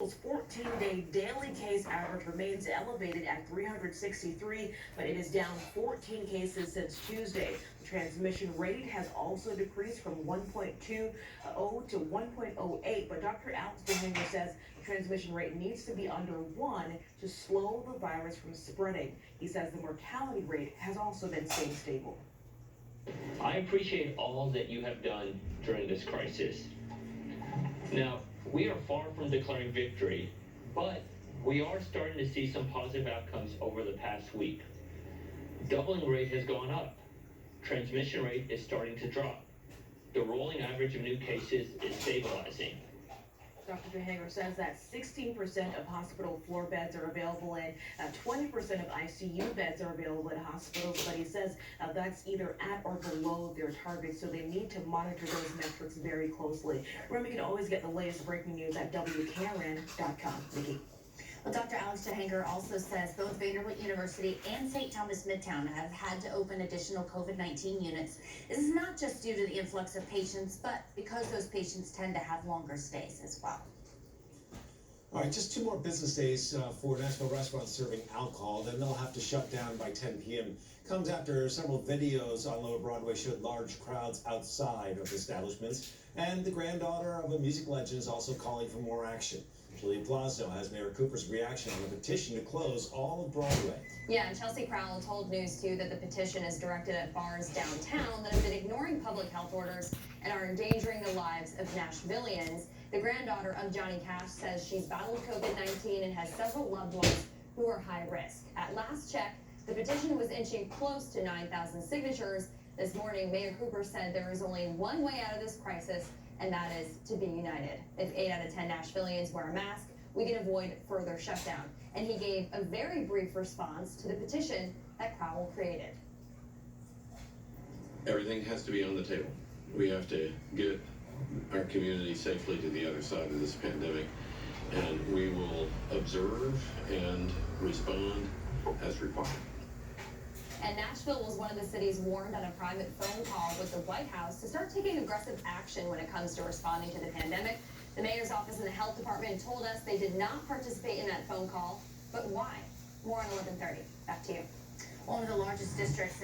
Nashville's 14-day daily case average remains elevated at 363, but it is down 14 cases since Tuesday. The transmission rate has also decreased from 1.20 to 1.08, but Dr. Alex DeHanger says the transmission rate needs to be under 1 to slow the virus from spreading. He says the mortality rate has also been staying stable. I appreciate all that you have done during this crisis. Now, we are far from declaring victory, but we are starting to see some positive outcomes over the past week. Doubling rate has gone up. Transmission rate is starting to drop. The rolling average of new cases is stabilizing. Dr. DeHanger says that 16% of hospital floor beds are available and 20% of ICU beds are available in hospitals, but he says that's either at or below their targets, so they need to monitor those metrics very closely. Remember, you can always get the latest breaking news at WKRN.com. Nikki. Well, Dr. Alex DeHanger also says both Vanderbilt University and St. Thomas Midtown have had to open additional COVID-19 units. This is not just due to the influx of patients, but because those patients tend to have longer stays as well. All right, just 2 more business days for Nashville restaurants serving alcohol. Then they'll have to shut down by 10 p.m. Comes after several videos on Lower Broadway showed large crowds outside of establishments. And the granddaughter of a music legend is also calling for more action. Julie Plazo has Mayor Cooper's reaction on the petition to close all of Broadway. Yeah, and Chelsea Crowell told News 2 that the petition is directed at bars downtown that have been ignoring public health orders and are endangering the lives of Nashvillians. The granddaughter of Johnny Cash says she's battled COVID-19 and has several loved ones who are high risk. At last check, the petition was inching close to 9,000 signatures. This morning, Mayor Cooper said there is only one way out of this crisis, and that is to be united. If 8 out of 10 Nashvillians wear a mask, we can avoid further shutdown. And he gave a very brief response to the petition that Crowell created. Everything has to be on the table. We have to get our community safely to the other side of this pandemic, and we will observe and respond as required. And Nashville was one of the cities warned on a private phone call with the White House to start taking aggressive action when it comes to responding to the pandemic. The mayor's office and the health department told us they did not participate in that phone call, but why? More on 11:30. Back to you. One of the largest districts